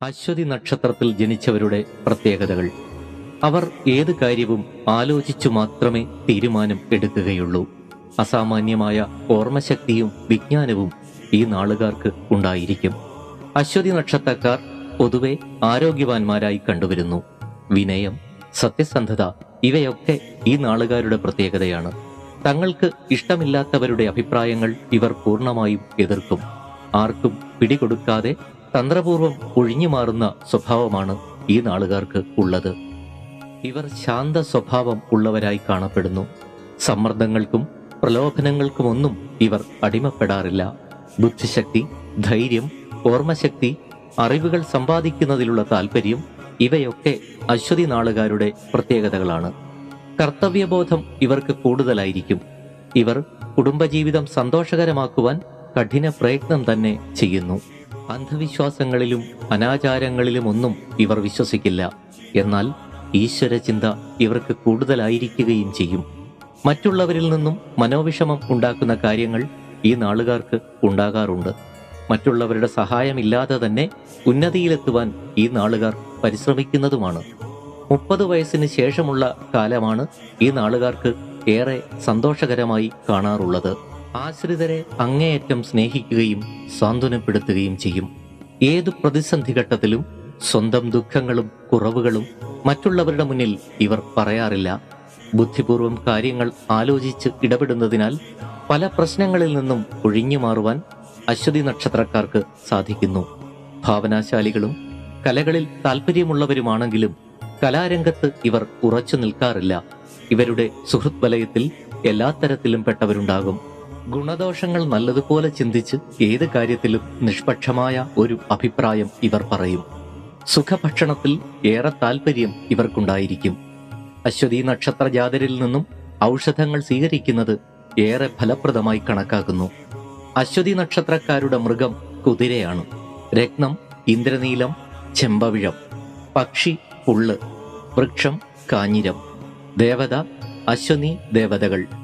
അശ്വതി നക്ഷത്രത്തിൽ ജനിച്ചവരുടെ പ്രത്യേകതകൾ. അവർ ഏത് കാര്യവും ആലോചിച്ചു മാത്രമേ തീരുമാനം എടുക്കുകയുള്ളൂ. അസാമാന്യമായ ഓർമ്മശക്തിയും വിജ്ഞാനവും ഈ നാളുകാർക്ക് ഉണ്ടായിരിക്കും. അശ്വതി നക്ഷത്രക്കാർ പൊതുവെ ആരോഗ്യവാന്മാരായി കണ്ടുവരുന്നു. വിനയം, സത്യസന്ധത ഇവയൊക്കെ ഈ നാളുകാരുടെ പ്രത്യേകതയാണ്. തങ്ങൾക്ക് ഇഷ്ടമില്ലാത്തവരുടെ അഭിപ്രായങ്ങൾ ഇവർ പൂർണ്ണമായും എതിർക്കും. ആർക്കും പിടികൊടുക്കാതെ തന്ത്രപൂർവം ഒഴിഞ്ഞു മാറുന്ന സ്വഭാവമാണ് ഈ നാളുകാർക്ക് ഉള്ളത്. ഇവർ ശാന്ത സ്വഭാവം ഉള്ളവരായി കാണപ്പെടുന്നു. സമ്മർദ്ദങ്ങൾക്കും പ്രലോഭനങ്ങൾക്കുമൊന്നും ഇവർ അടിമപ്പെടാറില്ല. ബുദ്ധിശക്തി, ധൈര്യം, ഓർമ്മശക്തി, അറിവുകൾ സമ്പാദിക്കുന്നതിലുള്ള താല്പര്യം ഇവയൊക്കെ അശ്വതി നാളുകാരുടെ പ്രത്യേകതകളാണ്. കർത്തവ്യബോധം ഇവർക്ക് കൂടുതലായിരിക്കും. ഇവർ കുടുംബജീവിതം സന്തോഷകരമാക്കുവാൻ കഠിന പ്രയത്നം തന്നെ ചെയ്യുന്നു. അന്ധവിശ്വാസങ്ങളിലും അനാചാരങ്ങളിലുമൊന്നും ഇവർ വിശ്വസിക്കില്ല. എന്നാൽ ഈശ്വരചിന്ത ഇവർക്ക് കൂടുതലായിരിക്കുകയും ചെയ്യും. മറ്റുള്ളവരിൽ നിന്നും മനോവിഷമം ഉണ്ടാക്കുന്ന കാര്യങ്ങൾ ഈ നാളുകാർക്ക് ഉണ്ടാകാറുണ്ട്. മറ്റുള്ളവരുടെ സഹായമില്ലാതെ തന്നെ ഉന്നതിയിലെത്തുവാൻ ഈ നാളുകാർ പരിശ്രമിക്കുന്നതുമാണ്. 30 വയസ്സിന് ശേഷമുള്ള കാലമാണ് ഈ നാളുകാർക്ക് ഏറെ സന്തോഷകരമായി കാണാറുള്ളത്. ആശ്രിതരെ അങ്ങേയറ്റം സ്നേഹിക്കുകയും സാന്ത്വനപ്പെടുത്തുകയും ചെയ്യും. ഏതു പ്രതിസന്ധി ഘട്ടത്തിലും സ്വന്തം ദുഃഖങ്ങളും കുറവുകളും മറ്റുള്ളവരുടെ മുന്നിൽ ഇവർ പറയാറില്ല. ബുദ്ധിപൂർവം കാര്യങ്ങൾ ആലോചിച്ച് ഇടപെടുന്നതിനാൽ പല പ്രശ്നങ്ങളിൽ നിന്നും ഒഴിഞ്ഞു മാറുവാൻ അശ്വതി നക്ഷത്രക്കാർക്ക് സാധിക്കുന്നു. ഭാവനാശാലികളും കലകളിൽ താല്പര്യമുള്ളവരുമാണെങ്കിലും കലാരംഗത്ത് ഇവർ ഉറച്ചു നിൽക്കാറില്ല. ഇവരുടെ സുഹൃത് വലയത്തിൽ എല്ലാ തരത്തിലും പെട്ടവരുണ്ടാകും. ഗുണദോഷങ്ങൾ നല്ലതുപോലെ ചിന്തിച്ച് ഏത് കാര്യത്തിലും നിഷ്പക്ഷമായ ഒരു അഭിപ്രായം ഇവർ പറയും. സുഖഭക്ഷണത്തിൽ ഏറെ താല്പര്യം ഇവർക്കുണ്ടായിരിക്കും. അശ്വതി നക്ഷത്ര ജാതരിൽ നിന്നും ഔഷധങ്ങൾ സ്വീകരിക്കുന്നത് ഏറെ ഫലപ്രദമായി കണക്കാക്കുന്നു. അശ്വതി നക്ഷത്രക്കാരുടെ മൃഗം കുതിരയാണ്. രത്നം ഇന്ദ്രനീലം, ചെമ്പവിഴം. പക്ഷി പുള്ള്, വൃക്ഷം കാഞ്ഞിരം. ദേവത അശ്വനി ദേവതകൾ.